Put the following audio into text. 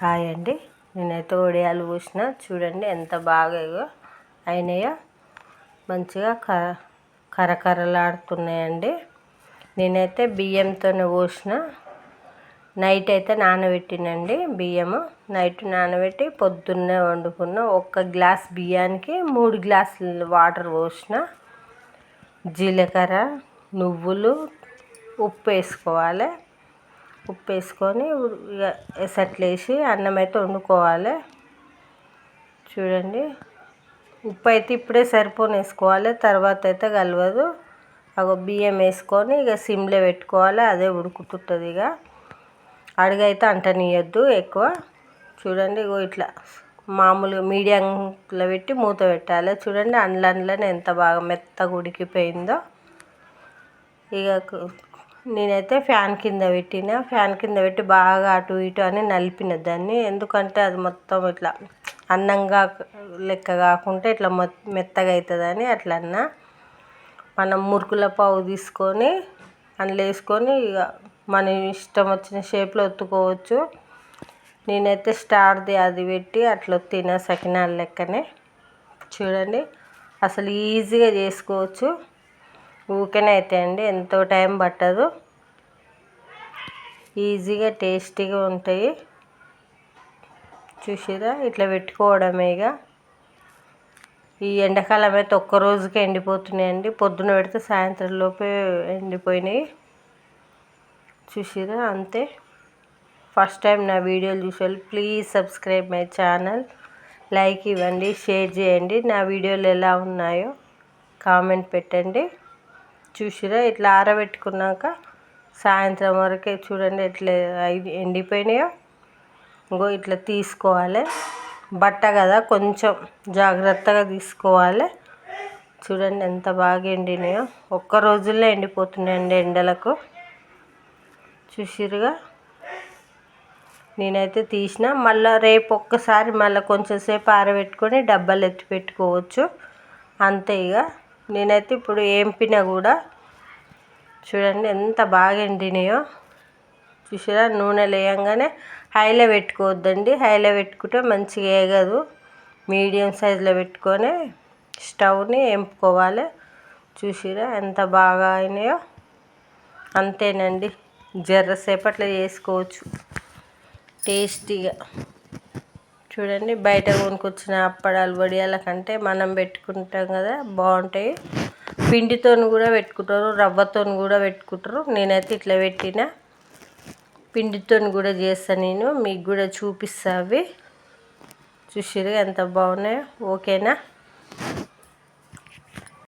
Hi అండి. నేనైతే వడియాలు పోసిన చూడండి ఎంత బాగా అయినాయో, మంచిగా కరకరలాడుతున్నాయండి. నేనైతే బియ్యంతోనే పోసిన. నైట్ అయితే నానబెట్టినండి. బియ్యము నైట్ నానబెట్టి పొద్దున్నే వండుకున్న. 1 గ్లాస్ బియ్యానికి 3 గ్లాసులు వాటర్ పోసిన. జీలకర్ర, నువ్వులు, ఉప్పు వేసుకోవాలి. ఉప్పు వేసుకొని ఎసట్లు వేసి అన్నం అయితే వండుకోవాలి. చూడండి, ఉప్పు అయితే ఇప్పుడే సరిపోని వేసుకోవాలి, తర్వాత అయితే కలవదు. బియ్యం వేసుకొని సిమ్లో పెట్టుకోవాలి, అదే ఉడుకుతుంటుంది. అడుగైతే అంటనియద్దు ఎక్కువ. చూడండి, ఇట్లా మామూలుగా మీడియంలో పెట్టి మూత పెట్టాలి. చూడండి, అండ్లనే ఎంత బాగా మెత్తగా ఉడికిపోయిందో. నేనైతే ఫ్యాన్ కింద పెట్టి బాగా అటు ఇటు అని నలిపిన దాన్ని. ఎందుకంటే అది మొత్తం ఇట్లా అన్నంగా లెక్క కాకుండా ఇట్లా మెత్తగా అవుతుందని అట్లా అన్నా. మనం మురుకుల పావు తీసుకొని అందులో వేసుకొని మన ఇష్టం వచ్చిన షేప్లో ఒత్తుకోవచ్చు. నేనైతే స్టార్ది అది పెట్టి అట్లా ఒత్తిన సకినాల లెక్కనే. చూడండి, అసలు ఈజీగా చేసుకోవచ్చు. ఊరికనే అవుతాయండి, ఎంతో టైం పట్టదు. ఈజీగా టేస్టీగా ఉంటాయి. చూసిరా, ఇట్లా పెట్టుకోవడమే. ఈ ఎండాకాలం అయితే ఒక్కరోజుకే ఎండిపోతున్నాయండి. పొద్దున పెడితే సాయంత్రం లోపే ఎండిపోయినాయి. చూసిరా, అంతే. ఫస్ట్ టైం నా వీడియోలు చూసేవాళ్ళు please subscribe my channel. Like ఇవ్వండి, షేర్ చేయండి. నా వీడియోలు ఎలా ఉన్నాయో కామెంట్ పెట్టండి. చూసిరా, ఇట్లా ఆరబెట్టుకున్నాక సాయంత్రం వరకే చూడండి ఎట్లా ఎండిపోయినాయో. ఇట్లా తీసుకోవాలి. బట్ట కదా, కొంచెం జాగ్రత్తగా తీసుకోవాలి. చూడండి ఎంత బాగా ఎండినాయో. ఒక్క రోజుల్లో ఎండిపోతున్నాయండి ఎండలకు. చూసిరుగా, నేనైతే తీసిన. మళ్ళీ రేపు ఒక్కసారి మళ్ళీ కొంచెం సేపు ఆరబెట్టుకొని డబ్బాలు ఎత్తి పెట్టుకోవచ్చు, అంతే. నేనైతే ఇప్పుడు ఏంపినా కూడా చూడండి ఎంత బాగా ఎండినాయో. చూసారా, నూనెలో వేయంగానే హైలో పెట్టుకోవద్దండి. హైలో పెట్టుకుంటే మంచిగా వేగదు. మీడియం సైజులో పెట్టుకొని స్టవ్ని ఎంపుకోవాలి. చూసిరా ఎంత బాగా అయినాయో. అంతేనండి, జర్రసేపట్లో చేసుకోవచ్చు టేస్టీగా. చూడండి, బయట కొనుక్కొచ్చిన అప్పడాలు వడియాల కంటే మనం పెట్టుకుంటాం కదా బాగుంటాయి. పిండితో కూడా పెట్టుకుంటారు, రవ్వతో కూడా పెట్టుకుంటారు. నేనైతే ఇట్లా పెట్టిన. పిండితో కూడా చేస్తాను నేను, మీకు కూడా చూపిస్తా. అవి చూసిరు ఎంత బాగున్నాయో. ఓకేనా?